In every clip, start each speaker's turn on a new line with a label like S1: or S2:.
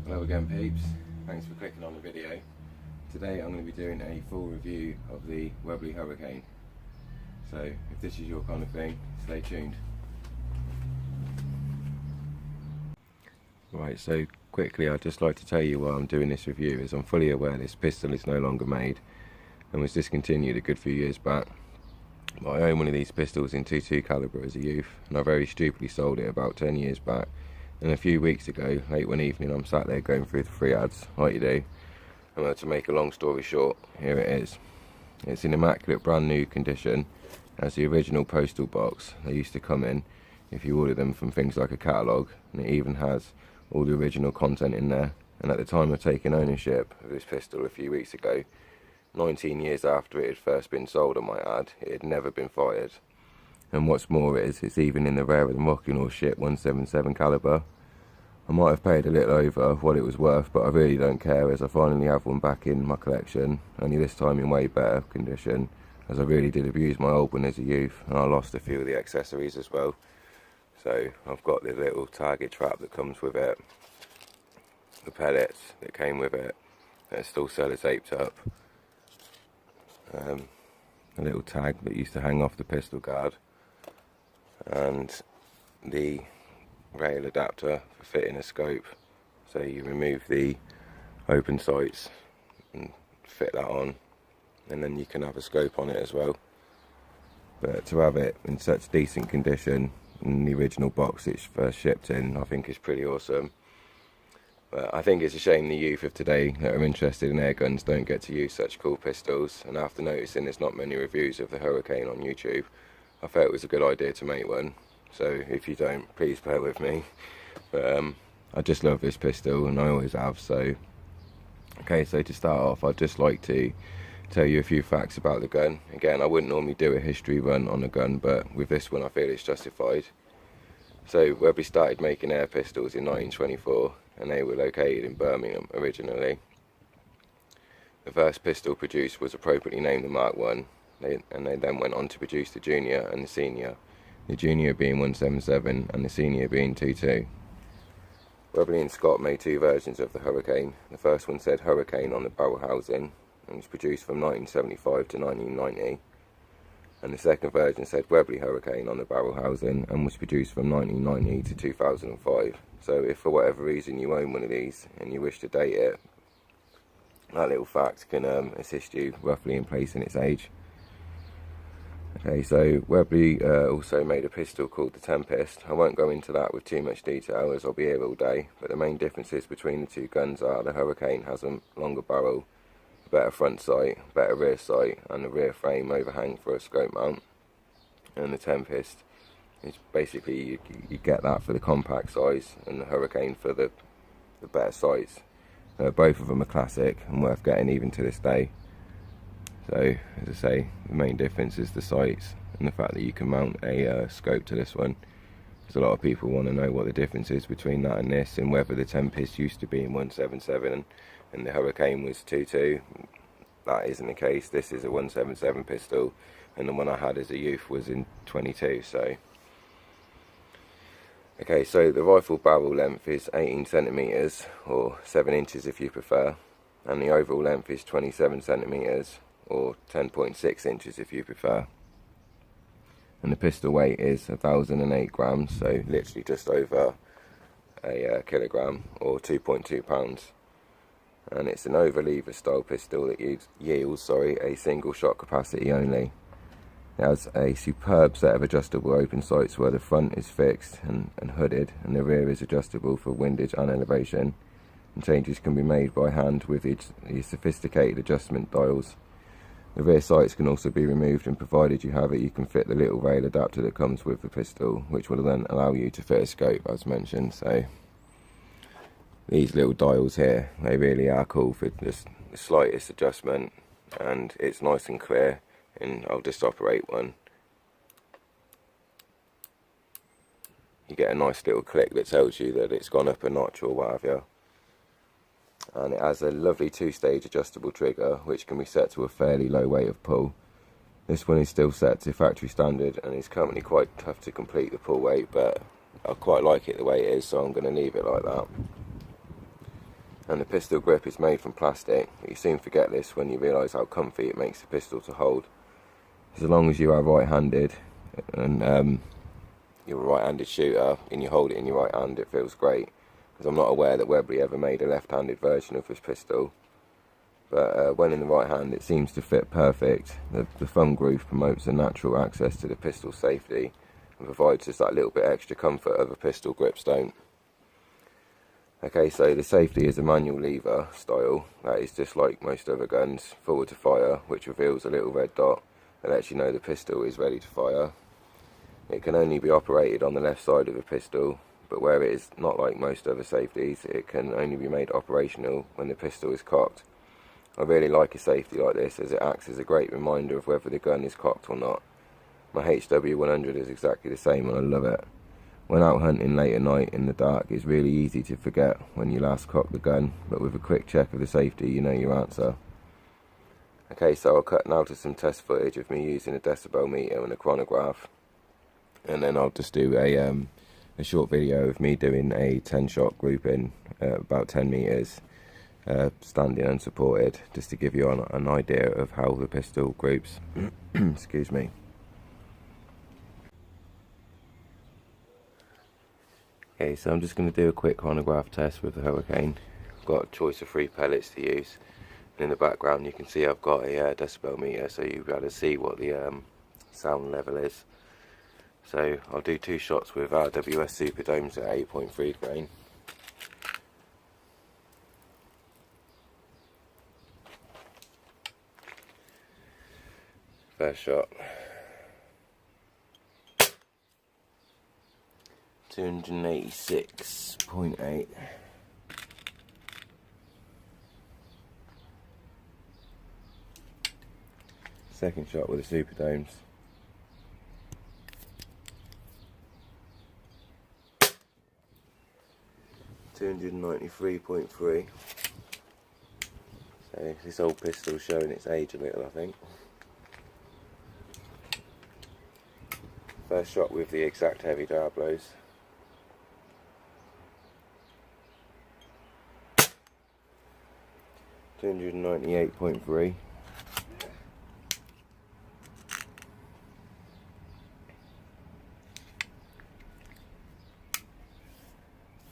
S1: Hello again peeps, thanks for clicking on the video. Today I'm going to be doing a full review of the Webley Hurricane. So if this is your kind of thing, stay tuned. Right, so quickly I'd just like to tell you why I'm doing this review is I'm fully aware this pistol is no longer made and was discontinued a good few years back. But I own one of these pistols in .22 caliber as a youth, and I very stupidly sold it about 10 years back. And a few weeks ago, late one evening, I'm sat there going through the free ads, like you do. And to make a long story short, here it is. It's in immaculate brand new condition, as the original postal box they used to come in if you order them from things like a catalogue, and it even has all the original content in there. And at the time of taking ownership of this pistol a few weeks ago, 19 years after it had first been sold, I might add, it had never been fired. And what's more is, it's even in the rarer than rocking or shit 177 caliber. I might have paid a little over what it was worth, but I really don't care, as I finally have one back in my collection, only this time in way better condition, as I really did abuse my old one as a youth, and I lost a few of the accessories as well. So I've got the little target trap that comes with it, the pellets that came with it, that are still sellotaped up, a little tag that used to hang off the pistol guard, and the rail adapter for fitting a scope. So you remove the open sights and fit that on, and then you can have a scope on it as well. But to have it in such decent condition in the original box it's first shipped in, I think is pretty awesome. But I think it's a shame the youth of today that are interested in air guns don't get to use such cool pistols, and after noticing there's not many reviews of the Hurricane on YouTube, I felt it was a good idea to make one. So if you don't, please bear with me. But I just love this pistol, and I always have. So okay, so to start off, I'd just like to tell you a few facts about the gun. Again, I wouldn't normally do a history run on a gun, but with this one I feel it's justified. So Webley started making air pistols in 1924, and they were located in Birmingham originally. The first pistol produced was appropriately named the Mark I, and they then went on to produce the Junior and the Senior, the Junior being 177 and the Senior being .22. Webley and Scott made two versions of the Hurricane. The first one said Hurricane on the barrel housing and was produced from 1975 to 1990. And the second version said Webley Hurricane on the barrel housing and was produced from 1990 to 2005. So if for whatever reason you own one of these and you wish to date it, that little fact can assist you roughly in placing its age. Okay, so Webley also made a pistol called the Tempest. I won't go into that with too much detail as I'll be here all day, but the main differences between the two guns are the Hurricane has a longer barrel, a better front sight, better rear sight, and a rear frame overhang for a scope mount. And the Tempest is basically, you get that for the compact size, and the Hurricane for the better sights. Both of them are classic and worth getting even to this day. So, as I say, the main difference is the sights and the fact that you can mount a scope to this one. Because a lot of people want to know what the difference is between that and this, and whether the Tempest used to be in 177 and the Hurricane was .22. That isn't the case. This is a 177 pistol, and the one I had as a youth was in .22. So, okay, so the rifle barrel length is 18 centimeters, or 7 inches if you prefer, and the overall length is 27 centimeters, or 10.6 inches if you prefer. And the pistol weight is 1,008 grams, so literally just over a kilogram, or 2.2 pounds. And it's an over-lever style pistol that yields a single shot capacity only. It has a superb set of adjustable open sights where the front is fixed and hooded, and the rear is adjustable for windage and elevation, and changes can be made by hand with the sophisticated adjustment dials. The rear sights can also be removed, and provided you have it, you can fit the little rail adapter that comes with the pistol, which will then allow you to fit a scope, as mentioned. So these little dials here, they really are cool for just the slightest adjustment, and it's nice and clear. And I'll just operate one. You get a nice little click that tells you that it's gone up a notch or what have you. And it has a lovely two-stage adjustable trigger, which can be set to a fairly low rate of pull. This one is still set to factory standard and is currently quite tough to complete the pull weight, but I quite like it the way it is, so I'm going to leave it like that. and the pistol grip is made from plastic. You soon forget this when you realise how comfy it makes the pistol to hold. As long as you are right-handed and you're a right-handed shooter and you hold it in your right hand, it feels great. Because I'm not aware that Webley ever made a left-handed version of this pistol, but when in the right hand it seems to fit perfect. The thumb groove promotes a natural access to the pistol safety and provides just that little bit extra comfort other pistol grips don't. Okay, so the safety is a manual lever style. That is just like most other guns, forward to fire, which reveals a little red dot that lets you know the pistol is ready to fire. It can only be operated on the left side of the pistol, but where it is not like most other safeties, it can only be made operational when the pistol is cocked. I really like a safety like this as it acts as a great reminder of whether the gun is cocked or not. My HW100 is exactly the same and I love it. When out hunting late at night in the dark, it's really easy to forget when you last cocked the gun, but with a quick check of the safety you know your answer. Okay, so I'll cut now to some test footage of me using a decibel meter and a chronograph, and then I'll just do a short video of me doing a 10-shot grouping about 10 meters, standing unsupported, just to give you an idea of how the pistol groups. Excuse me. Okay, so I'm just going to do a quick chronograph test with the Hurricane. I've got a choice of 3 pellets to use. And in the background you can see I've got a decibel meter, so you'll be able to see what the sound level is. So I'll do 2 shots with RWS Superdomes at 8.3 grain. First shot. 286.8. Second shot with the Superdomes. 293.3. So this old pistol's showing its age a little, I think. First shot with the exact heavy Diablos. 298.3.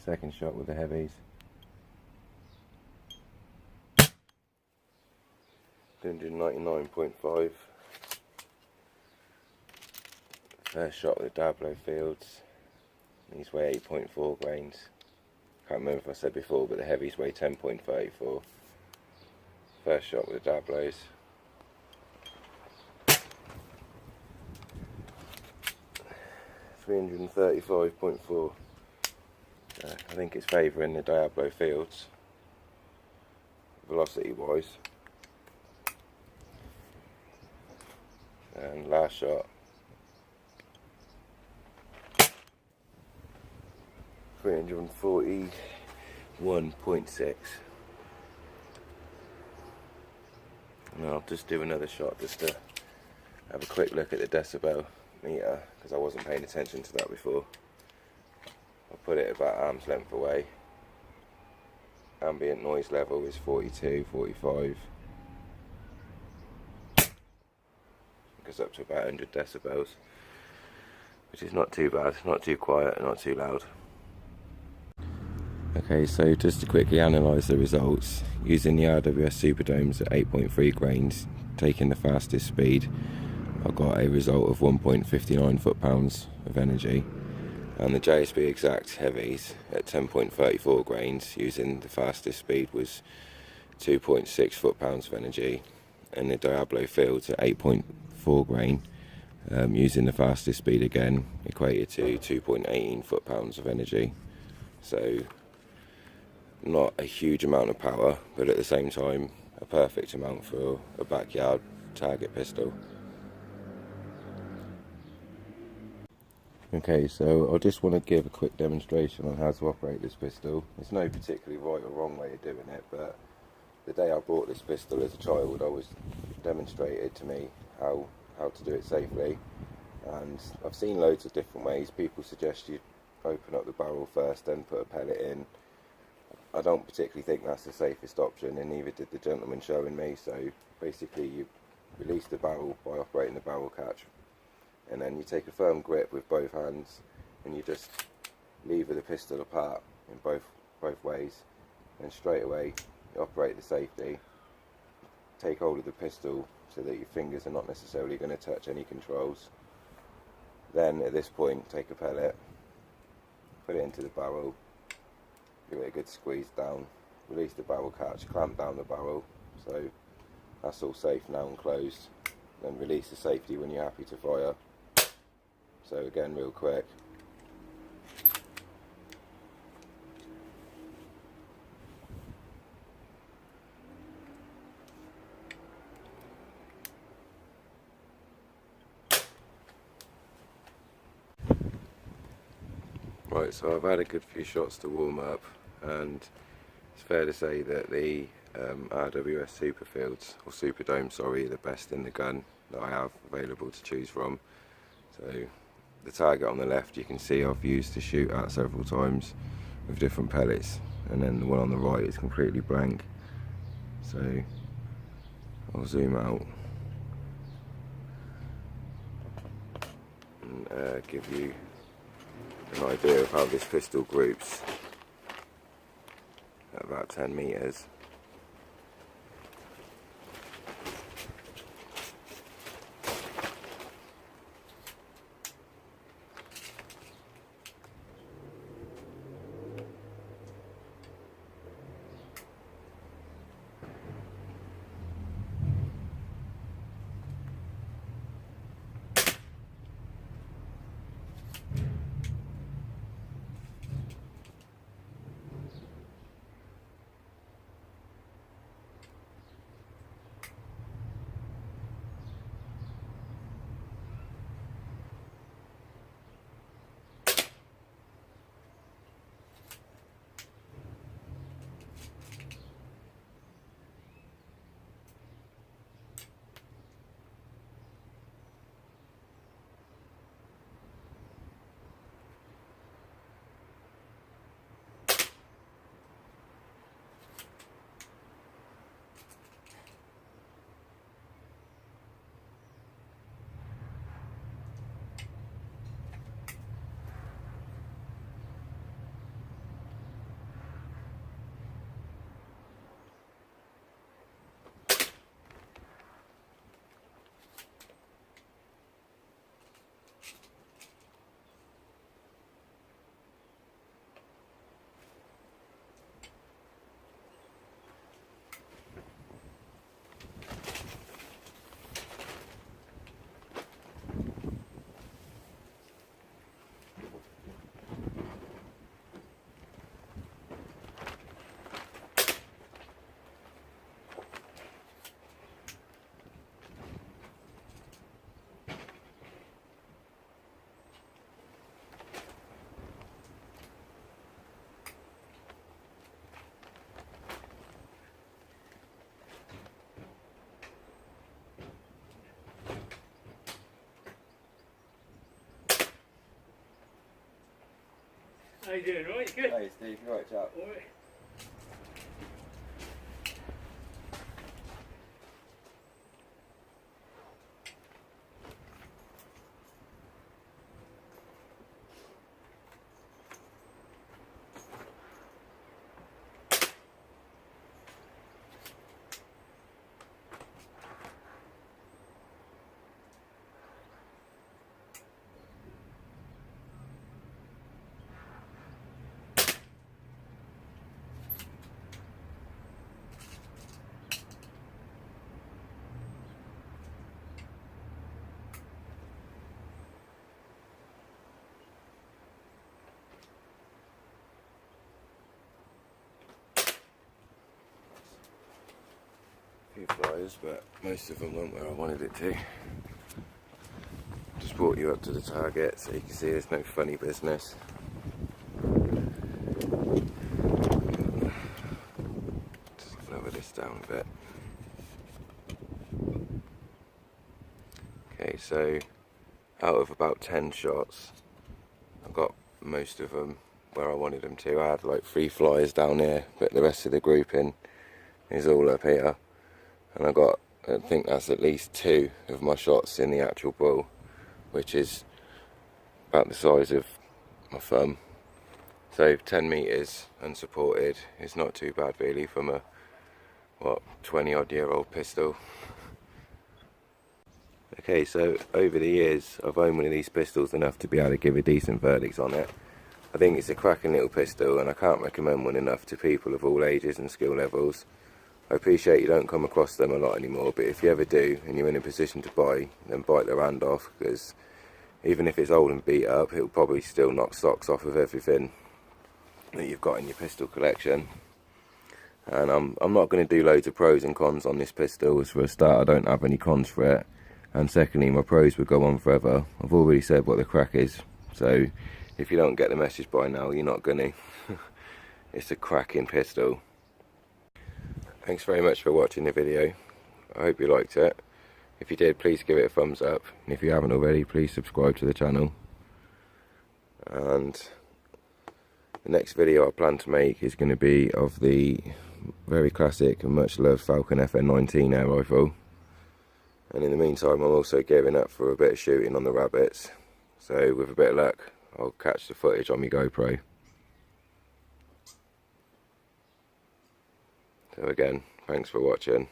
S1: Second shot with the heavies. 299.5. First shot with the Diablo Fields. These weigh 8.4 grains. Can't remember if I said before, but the heavies weigh 10.34. First shot with the Diablos. $335.4. I think it's favouring the Diablo Fields, velocity wise. And last shot, 341.6. And I'll just do another shot just to have a quick look at the decibel meter, because I wasn't paying attention to that before. I'll put it about arm's length away. Ambient noise level is 42, 45. It goes up to about 100 decibels, which is not too bad, not too quiet, not too loud. Okay, so just to quickly analyse the results, using the RWS Superdomes at 8.3 grains, taking the fastest speed, I got a result of 1.59 foot-pounds of energy. And the JSB Exact Heavies at 10.34 grains, using the fastest speed, was 2.6 foot-pounds of energy. And the Diablo Fields at 8.4 grain, using the fastest speed again, equated to 2.18 foot-pounds of energy. So not a huge amount of power, but at the same time a perfect amount for a backyard target pistol. Okay, so I just want to give a quick demonstration on how to operate this pistol. There's no particularly right or wrong way of doing it, but the day I bought this pistol as a child, I was demonstrated to me how to do it safely. And I've seen loads of different ways. People suggest you open up the barrel first, then put a pellet in. I don't particularly think that's the safest option, and neither did the gentleman showing me. So basically you release the barrel by operating the barrel catch, and then you take a firm grip with both hands and you just lever the pistol apart in both ways, and straight away you operate the safety, take hold of the pistol so that your fingers are not necessarily going to touch any controls. Then at this point take a pellet, put it into the barrel, give it a good squeeze down, release the barrel catch, clamp down the barrel, so that's all safe now and closed. Then release the safety when you're happy to fire. So again, real quick. Right, so I've had a good few shots to warm up, and it's fair to say that the RWS Superfields, or Superdome, sorry, are the best in the gun that I have available to choose from. So the target on the left you can see I've used to shoot at several times with different pellets, and then the one on the right is completely blank. So I'll zoom out and give you an idea of how this pistol groups at about 10 meters.
S2: How you doing, right? Good?
S1: Hey Steve, you right chap?
S2: All right.
S1: Few flyers, but most of them went where I wanted it to. Just brought you up to the target so you can see there's no funny business. Just lower this down a bit. Okay, so out of about 10 shots, I got most of them where I wanted them to. I had like 3 flyers down here, but the rest of the grouping is all up here. And I think that's at least 2 of my shots in the actual bull, which is about the size of my thumb. So 10 metres unsupported is not too bad really from a 20 odd year old pistol. Okay, so over the years I've owned one of these pistols enough to be able to give a decent verdict on it. I think it's a cracking little pistol, and I can't recommend one enough to people of all ages and skill levels. I appreciate you don't come across them a lot anymore, but if you ever do and you're in a position to buy, then bite their hand off, because even if it's old and beat up, it'll probably still knock socks off of everything that you've got in your pistol collection. And I'm not going to do loads of pros and cons on this pistol, as for a start I don't have any cons for it, and secondly my pros would go on forever. I've already said what the crack is, so if you don't get the message by now, you're not going to. It's a cracking pistol. Thanks very much for watching the video. I hope you liked it. If you did, please give it a thumbs up, and if you haven't already, please subscribe to the channel. And the next video I plan to make is going to be of the very classic and much loved Falcon FN19 air rifle. And in the meantime, I'm also gearing up for a bit of shooting on the rabbits. So with a bit of luck, I'll catch the footage on my GoPro. So again, thanks for watching.